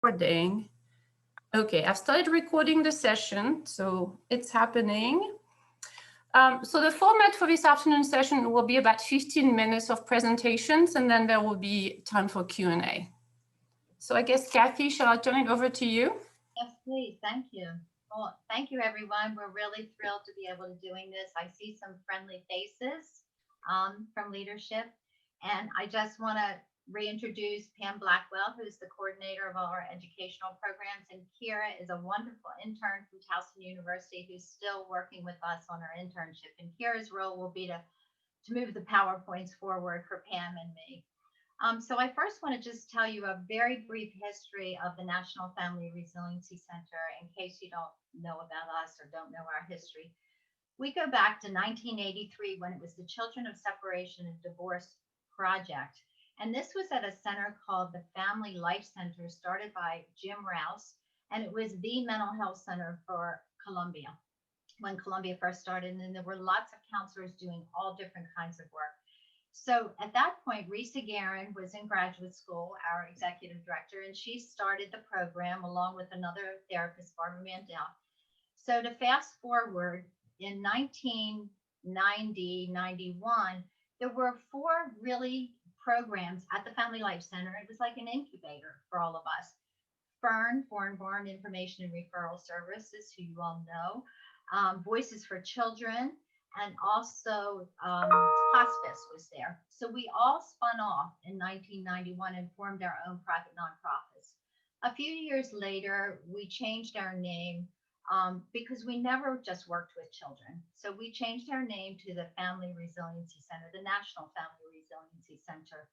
recording. Okay, I've started recording the session, so it's happening. So the format for this afternoon session will be about 15 minutes of presentations, and then there will be time for Q&A. So I guess, Kathy, shall I turn it over to you? Yes, please. Thank you. Well, thank you, everyone. We're really thrilled to be able to doing this. I see some friendly faces from leadership, and I just want to reintroduce Pam Blackwell, who's the coordinator of all our educational programs, and Kira is a wonderful intern from Towson University who's still working with us on our internship. And Kira's role will be to move the PowerPoints forward for Pam and me. So I first want to just tell you a very brief history of the National Family Resiliency Center in case you don't know about us or don't know our history. We go back to 1983 when it was the Children of Separation and Divorce Project. And this was at a center called the Family Life Center, started by Jim Rouse. And it was the mental health center for Columbia when Columbia first started. And then there were lots of counselors doing all different kinds of work. So at that point, Risa Guerin was in graduate school, our executive director, and she started the program along with another therapist, Barbara Mandel. So to fast forward, in 1990-91, there were 4 really programs at the Family Life Center. It was like an incubator for all of us. FERN, Foreign Born Information and Referral Services, who you all know, Voices for Children, and also hospice was there. So we all spun off in 1991 and formed our own private nonprofits. A few years later, we changed our name because we never just worked with children. So we changed our name to the Family Resiliency Center, the National Family Resiliency Center.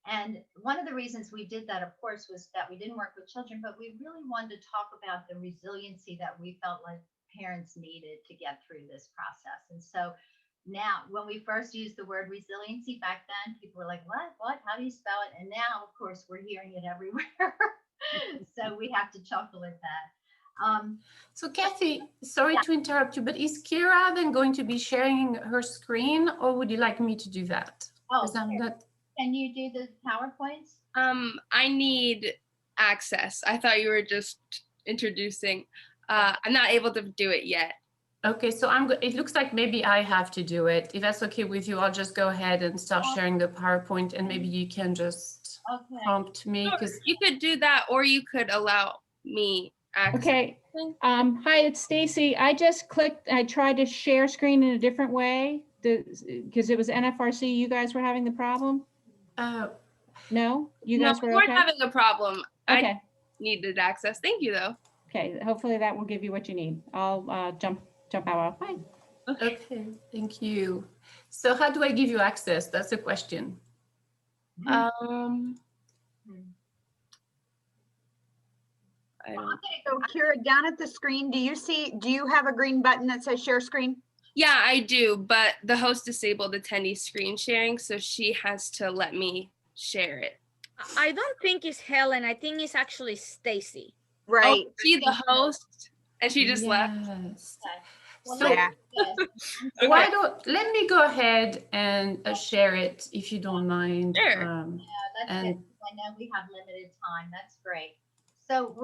And one of the reasons we did that, of course, was that we didn't work with children, but we really wanted to talk about the resiliency that we felt like parents needed to get through this process. And so now, when we first used the word resiliency back then, people were like, what, how do you spell it? And now, of course, we're hearing it everywhere. So we have to chuckle at that. So Kathy, sorry to interrupt you, but is Kira then going to be sharing her screen, or would you like me to do that? Oh, sure. Can you do the PowerPoints? I need access. I thought you were just introducing. I'm not able to do it yet. Okay, so it looks like maybe I have to do it. If that's okay with you, I'll just go ahead and start sharing the PowerPoint, and maybe you can just prompt me. Sure. You could do that, or you could allow me access. Okay. Hi, it's Stacy. I just clicked. I tried to share screen in a different way because it was NFRC. You guys were having the problem. No, you guys were okay? having a problem. Okay. I needed access. Thank you, though. Okay. Hopefully that will give you what you need. I'll jump out. Fine. Okay. Thank you. So how do I give you access? That's the question. I'm going to go, Kira, down at the screen. Do you have a green button that says share screen? Yeah, I do, but the host disabled attendee screen sharing, so she has to let me share it. I don't think it's Helen. I think it's actually Stacy. Right. Oh, she's the host, and she just left. So let me go ahead and share it if you don't mind. Sure. That's it. I know we have limited time. That's great. So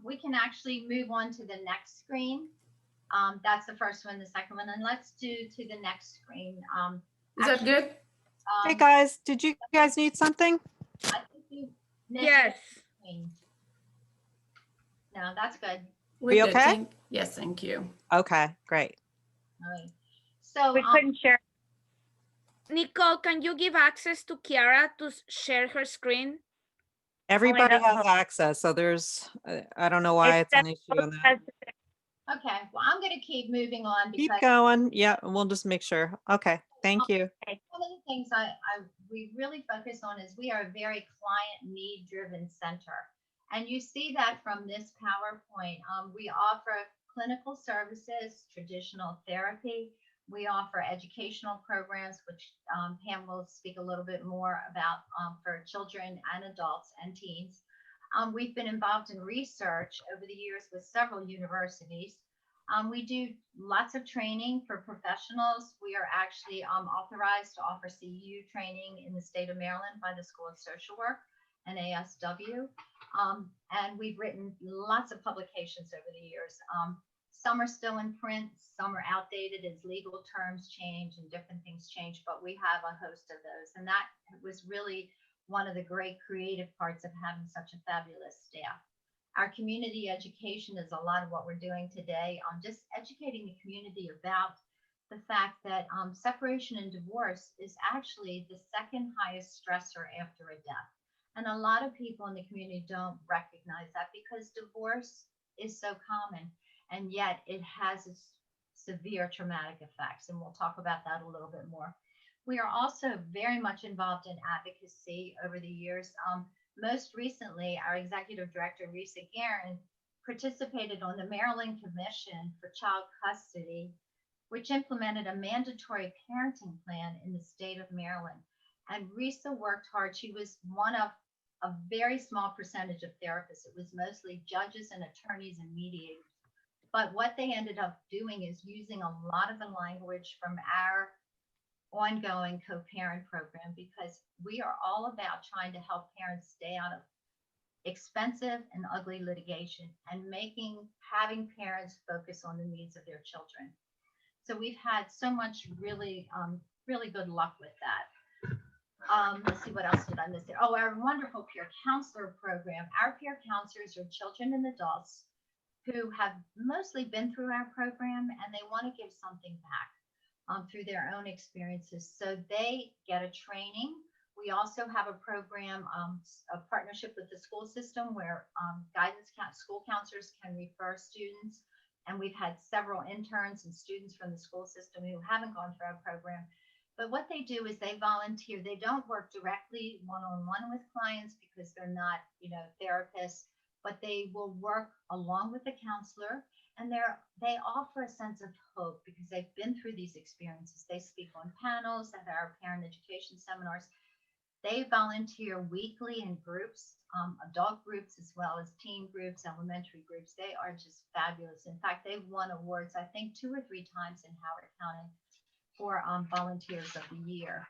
we can actually move on to the next screen. That's the first one, the second one, and let's do to the next screen. Is that good? Hey guys, did you guys need something? I think yes. No, that's good. Are you okay? Yes, thank you. Okay, great. All right. So we couldn't share. Nicole, can you give access to Kiara to share her screen? Everybody has access, so there's, I don't know why it's an issue on that. Okay, well, I'm going to keep moving on. Because keep going. Yeah, we'll just make sure. Okay, thank you. One of the things we really focus on is we are a very client need driven center. And you see that from this PowerPoint. We offer clinical services, traditional therapy. We offer educational programs, which Pam will speak a little bit more about for children and adults and teens. We've been involved in research over the years with several universities. We do lots of training for professionals. We are actually authorized to offer CEU training in the state of Maryland by the School of Social Work. NASW. And we've written lots of publications over the years. Some are still in print, some are outdated as legal terms change and different things change, but we have a host of those. And that was really one of the great creative parts of having such a fabulous staff. Our community education is a lot of what we're doing today on just educating the community about the fact that separation and divorce is actually the second highest stressor after a death. And a lot of people in the community don't recognize that because divorce is so common, and yet it has its severe traumatic effects. And we'll talk about that a little bit more. We are also very much involved in advocacy over the years. Most recently, our executive director, Risa Guerin, participated on the Maryland Commission for Child Custody, which implemented a mandatory parenting plan in the state of Maryland. And Risa worked hard. She was one of a very small percentage of therapists. It was mostly judges and attorneys and mediators. But what they ended up doing is using a lot of the language from our ongoing co-parent program, because we are all about trying to help parents stay out of expensive and ugly litigation and having parents focus on the needs of their children. So we've had so much really good luck with that. Let's see, what else did I miss there? Oh, our wonderful peer counselor program. Our peer counselors are children and adults who have mostly been through our program, and they want to give something back through their own experiences. So they get a training. We also have a program, a partnership with the school system where school counselors can refer students. And we've had several interns and students from the school system who haven't gone through our program. But what they do is they volunteer. They don't work directly one-on-one with clients because they're not, therapists, but they will work along with the counselor, and they offer a sense of hope because they've been through these experiences. They speak on panels at our parent education seminars. They volunteer weekly in groups, adult groups, as well as teen groups, elementary groups. They are just fabulous. In fact, they've won awards, I think, 2 or 3 times in Howard County for Volunteers of the Year.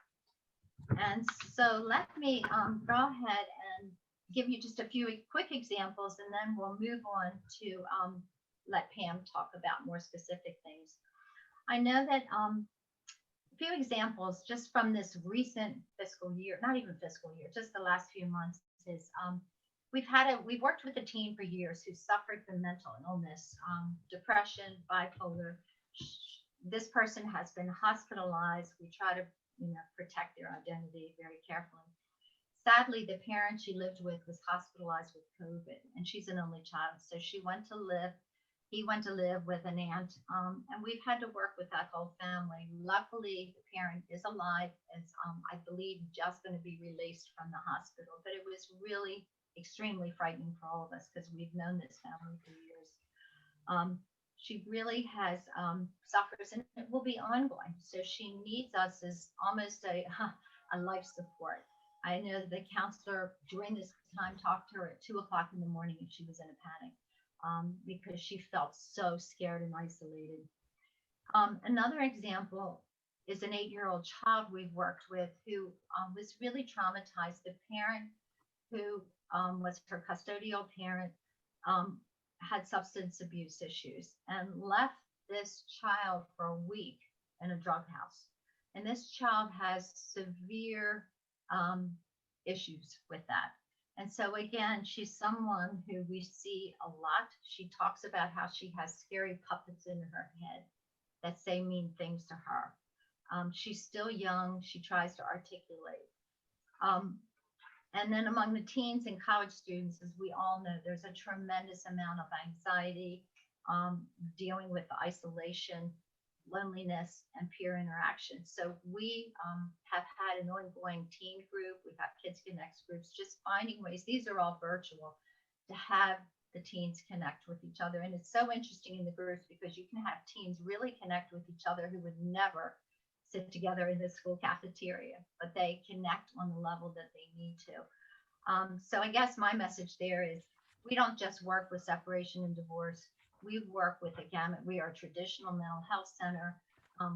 And so let me go ahead and give you just a few quick examples, and then we'll move on to let Pam talk about more specific things. I know that a few examples just from this recent fiscal year, not even fiscal year, just the last few months, is we've worked with a teen for years who suffered from mental illness, depression, bipolar. This person has been hospitalized. We try to protect their identity very carefully. Sadly, the parent she lived with was hospitalized with COVID, and she's an only child. So he went to live with an aunt, and we've had to work with that whole family. Luckily, the parent is alive, and I believe just going to be released from the hospital. But it was really extremely frightening for all of us because we've known this family for years. She really has suffers, and it will be ongoing. So she needs us as almost a life support. I know the counselor during this time talked to her at 2 o'clock in the morning if she was in a panic because she felt so scared and isolated. Another example is an 8-year-old child we've worked with who was really traumatized. The parent who was her custodial parent had substance abuse issues and left this child for a week in a drug house. And this child has severe issues with that. And so again, she's someone who we see a lot. She talks about how she has scary puppets in her head that say mean things to her. She's still young. She tries to articulate. And then among the teens and college students, as we all know, there's a tremendous amount of anxiety, dealing with isolation, loneliness, and peer interaction. So we have had an ongoing teen group. We've got Kids Connect groups, just finding ways, these are all virtual, to have the teens connect with each other. And it's so interesting in the groups because you can have teens really connect with each other who would never sit together in the school cafeteria, but they connect on the level that they need to. So I guess my message there is we don't just work with separation and divorce. We work with a gamut. We are a traditional mental health center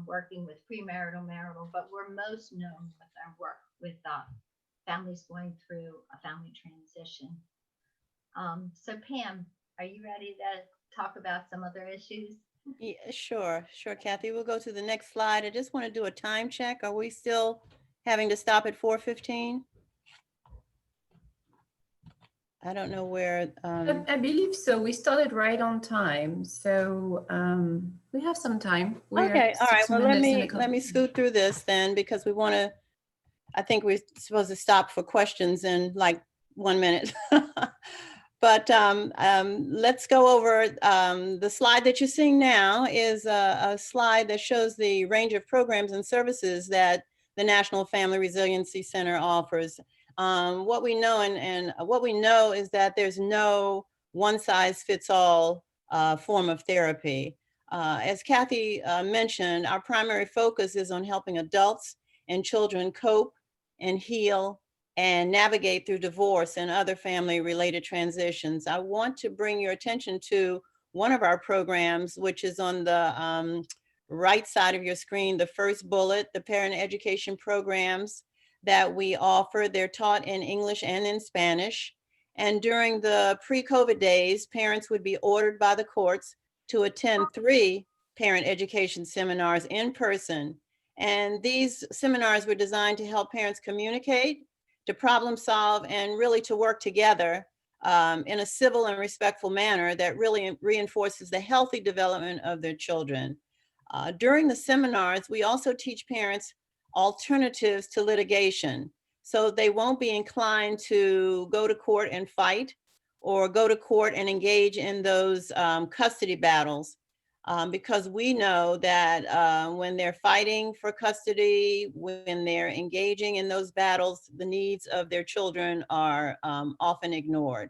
working with premarital, marital, but we're most known with our work with families going through a family transition. So Pam, are you ready to talk about some other issues? Yeah, sure, Kathy. We'll go to the next slide. I just want to do a time check. Are we still having to stop at 4:15? I don't know where. I believe so. We started right on time, so we have some time. We're Okay, all right. 6 Well, minutes in the let me company. scoot through this then, because we want to. I think we're supposed to stop for questions in like 1 minute. But let's go over the slide that you're seeing now is a slide that shows the range of programs and services that the National Family Resiliency Center offers. What we know and what we know is that there's no one size fits all form of therapy. As Kathy mentioned, our primary focus is on helping adults and children cope and heal and navigate through divorce and other family-related transitions. I want to bring your attention to one of our programs, which is on the right side of your screen, the first bullet, the parent education programs that we offer. They're taught in English and in Spanish. And during the pre-COVID days, parents would be ordered by the courts to attend 3 parent education seminars in person. And these seminars were designed to help parents communicate, to problem solve, and really to work together in a civil and respectful manner that really reinforces the healthy development of their children. During the seminars, we also teach parents alternatives to litigation, so they won't be inclined to go to court and fight or go to court and engage in those custody battles. Because we know that when they're fighting for custody, when they're engaging in those battles, the needs of their children are often ignored.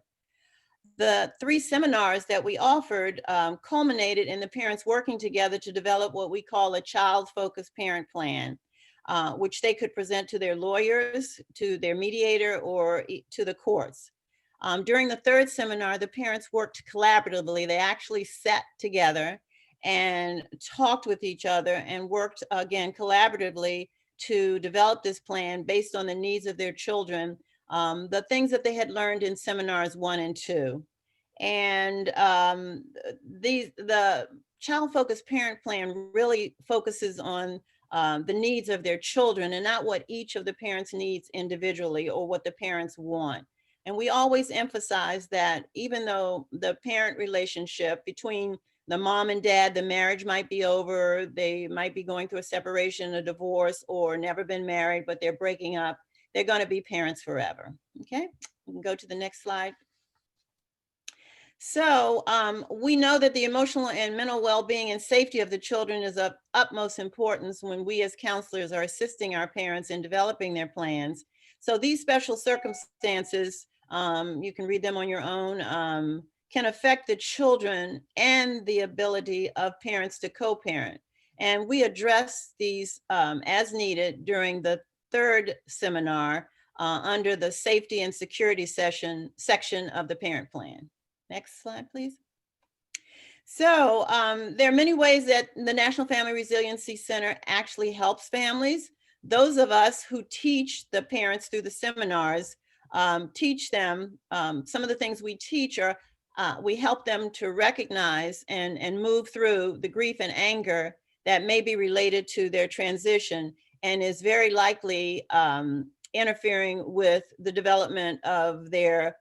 The 3 seminars that we offered culminated in the parents working together to develop what we call a child-focused parent plan, which they could present to their lawyers, to their mediator, or to the courts. During the 3rd seminar, the parents worked collaboratively. They actually sat together and talked with each other and worked again collaboratively to develop this plan based on the needs of their children, the things that they had learned in seminars 1 and 2. And the child-focused parent plan really focuses on the needs of their children and not what each of the parents needs individually or what the parents want. And we always emphasize that even though the parent relationship between the mom and dad, the marriage might be over, they might be going through a separation, a divorce, or never been married, but they're breaking up, they're going to be parents forever. Okay, we can go to the next slide. So we know that the emotional and mental well-being and safety of the children is of utmost importance when we as counselors are assisting our parents in developing their plans. So these special circumstances, you can read them on your own, can affect the children and the ability of parents to co-parent. And we address these as needed during the 3rd seminar under the safety and security section of the parent plan. Next slide, please. So there are many ways that the National Family Resiliency Center actually helps families. Those of us who teach the parents through the seminars teach them, some of the things we teach are, we help them to recognize and move through the grief and anger that may be related to their transition and is very likely interfering with the development of their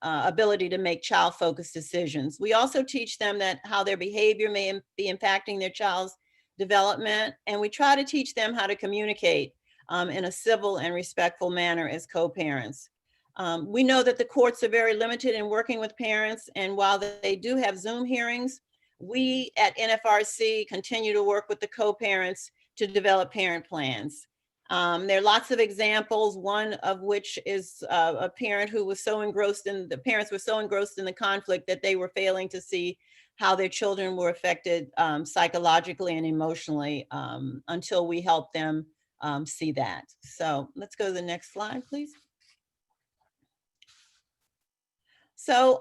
ability to make child-focused decisions. We also teach them that how their behavior may be impacting their child's development, and we try to teach them how to communicate in a civil and respectful manner as co-parents. We know that the courts are very limited in working with parents, and while they do have Zoom hearings, we at NFRC continue to work with the co-parents to develop parent plans. There are lots of examples, one of which is a parent who was so engrossed in, the parents were so engrossed in the conflict that they were failing to see how their children were affected psychologically and emotionally until we helped them see that. So let's go to the next slide, please. So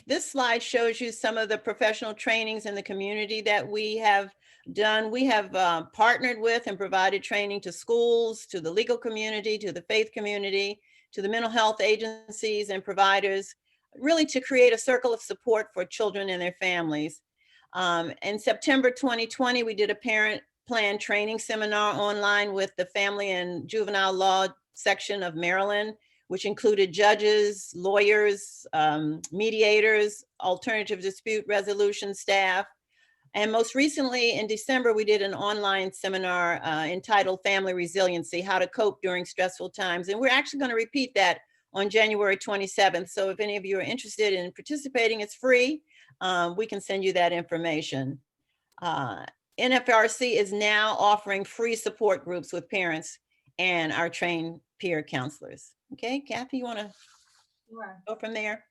this slide shows you some of the professional trainings in the community that we have done. We have partnered with and provided training to schools, to the legal community, to the faith community, to the mental health agencies and providers, really to create a circle of support for children and their families. In September 2020, we did a parent plan training seminar online with the Family and Juvenile Law section of Maryland, which included judges, lawyers, mediators, alternative dispute resolution staff. And most recently in December, we did an online seminar entitled Family Resiliency, How to Cope During Stressful Times. And we're actually going to repeat that on January 27th. So if any of you are interested in participating, it's free. We can send you that information. NFRC is now offering free support groups with parents and our trained peer counselors. Okay, Kathy, you want to go from there?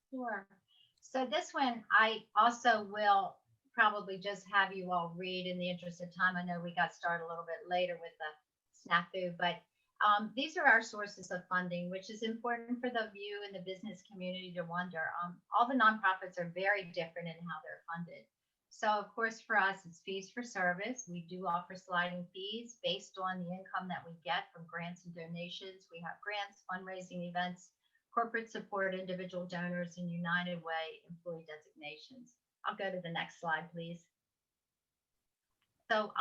Sure. So this one, I also will probably just have you all read in the interest of time. I know we got started a little bit later with the snafu, but these are our sources of funding, which is important for the view in the business community to wonder. All the nonprofits are very different in how they're funded. So of course, for us, it's fees for service. We do offer sliding fees based on the income that we get from grants and donations. We have grants, fundraising events, corporate support, individual donors, and United Way employee designations. I'll go to the next slide, please. So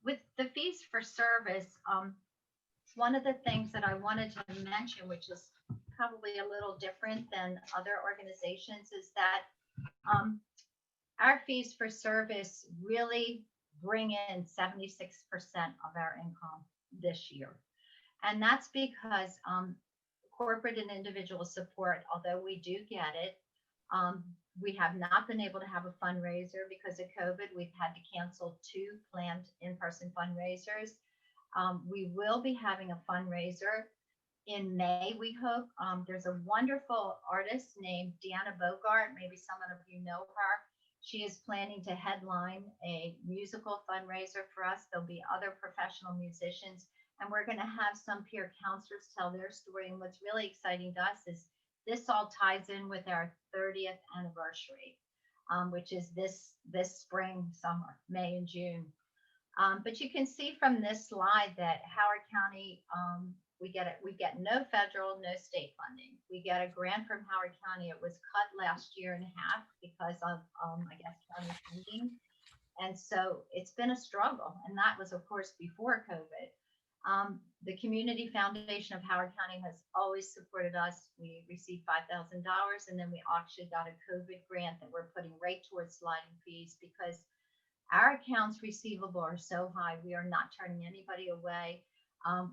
with the fees for service, one of the things that I wanted to mention, which is probably a little different than other organizations, is that our fees for service really bring in 76% of our income this year. And that's because corporate and individual support, although we do get it, we have not been able to have a fundraiser because of COVID. We've had to cancel 2 planned in-person fundraisers. We will be having a fundraiser in May, we hope. There's a wonderful artist named Deanna Bogart. Maybe some of you know her. She is planning to headline a musical fundraiser for us. There'll be other professional musicians, and we're going to have some peer counselors tell their story. And what's really exciting to us is this all ties in with our 30th anniversary, which is this spring, summer, May and June. But you can see from this slide that Howard County, we get no federal, no state funding. We get a grant from Howard County. It was cut last year in half because of, I guess, county funding. And so it's been a struggle. And that was, of course, before COVID. The Community Foundation of Howard County has always supported us. We received $5,000, and then we actually got a COVID grant that we're putting right towards sliding fees because our accounts receivable are so high. We are not turning anybody away.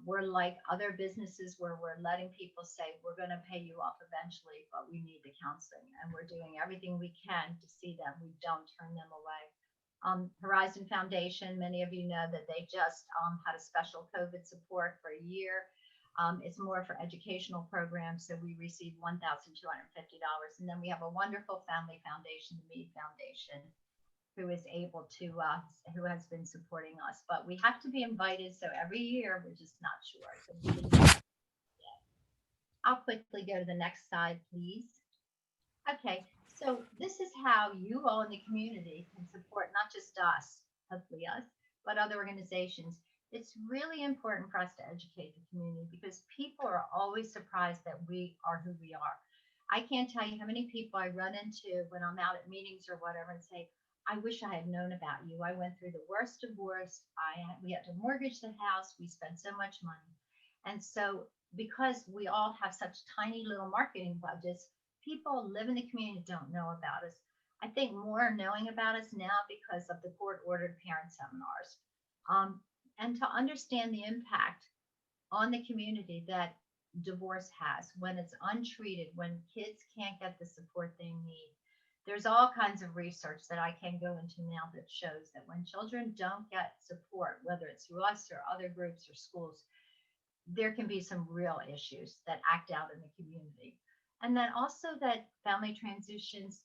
We're like other businesses where we're letting people say, we're going to pay you off eventually, but we need the counseling. And we're doing everything we can to see that we don't turn them away. Horizon Foundation, many of you know that they just had a special COVID support for a year. It's more for educational programs, so we received $1,250. And then we have a wonderful family foundation, the Mead Foundation, who is able to, who has been supporting us. But we have to be invited, so every year we're just not sure. So I'll quickly go to the next slide, please. Okay. So this is how you all in the community can support not just us, hopefully us, but other organizations. It's really important for us to educate the community because people are always surprised that we are who we are. I can't tell you how many people I run into when I'm out at meetings or whatever and say, I wish I had known about you. I went through the worst divorce. We had to mortgage the house. We spent so much money. And so because we all have such tiny little marketing budgets, people live in the community don't know about us. I think more are knowing about us now because of the court-ordered parent seminars. And to understand the impact on the community that divorce has when it's untreated, when kids can't get the support they need. There's all kinds of research that I can go into now that shows that when children don't get support, whether it's through us or other groups or schools, there can be some real issues that act out in the community. And then also that family transitions,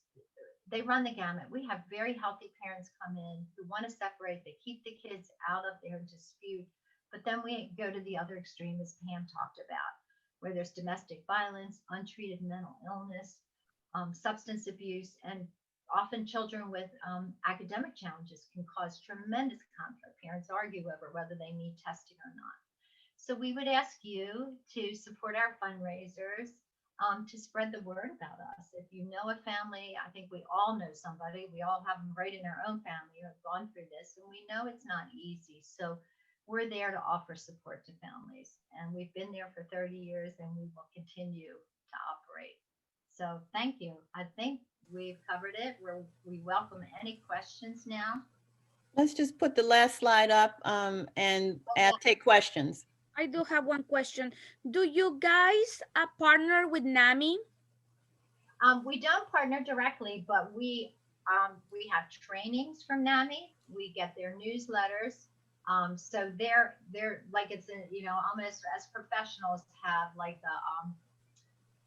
they run the gamut. We have very healthy parents come in who want to separate. They keep the kids out of their dispute. But then we go to the other extreme, as Pam talked about, where there's domestic violence, untreated mental illness, substance abuse, and often children with academic challenges can cause tremendous conflict. Parents argue over whether they need testing or not. So we would ask you to support our fundraisers, to spread the word about us. If you know a family, I think we all know somebody, we all have them right in our own family who have gone through this, and we know it's not easy. So we're there to offer support to families, and we've been there for 30 years and we will continue to operate. So thank you. I think we've covered it. We welcome any questions now. Let's just put the last slide up and take questions. I do have one question. Do you guys partner with NAMI? We don't partner directly, but we have trainings from NAMI. We get their newsletters. So they're like, it's in, you know, almost as professionals have like the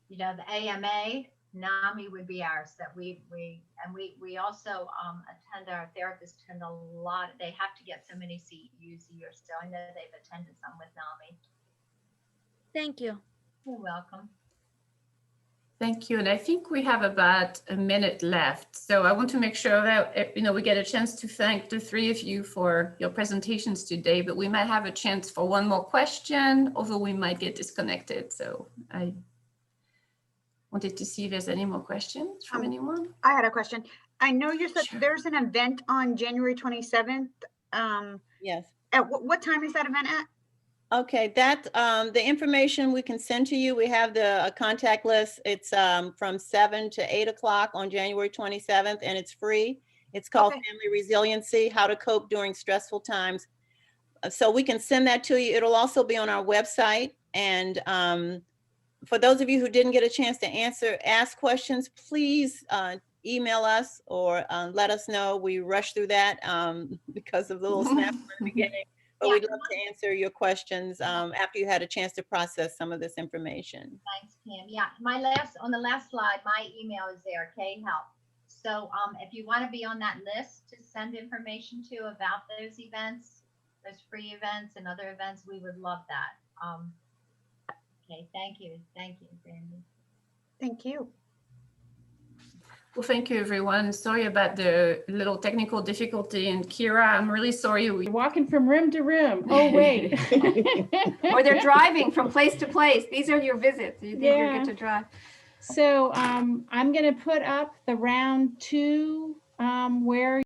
you know, the AMA. NAMI would be ours that we also attend, our therapists attend a lot. They have to get so many CEUs a year, so I know they've attended some with NAMI. Thank you. You're welcome. Thank you. And I think we have about a minute left. So I want to make sure that, you know, we get a chance to thank the three of you for your presentations today, but we might have a chance for one more question, although we might get disconnected. So I wanted to see if there's any more questions from anyone. I had a question. I know you said Sure. there's an event on January 27th. Yes. At what time is that event at? Okay, that the information we can send to you. We have the contact list. It's from 7 to 8 o'clock on January 27th, and it's free. It's called Okay. Family Resiliency: How to Cope During Stressful Times. So we can send that to you. It'll also be on our website. And for those of you who didn't get a chance to ask questions, please email us or let us know. We rushed through that because of the little snap in the beginning. But we'd love to answer your questions after you had a chance to process some of this information. Thanks, Kim. Yeah, on the last slide, my email is there, KHelp. So if you want to be on that list to send information to about those events, those free events and other events, we would love that. Okay, thank you. Thank you, Brandy. Thank you. Well, thank you, everyone. Sorry about the little technical difficulty. And Kira, I'm really sorry. You're walking from room to room. Oh, wait. Or they're driving from place to place. These are your visits. You think you're good to drive. So I'm going to put up the round 2 where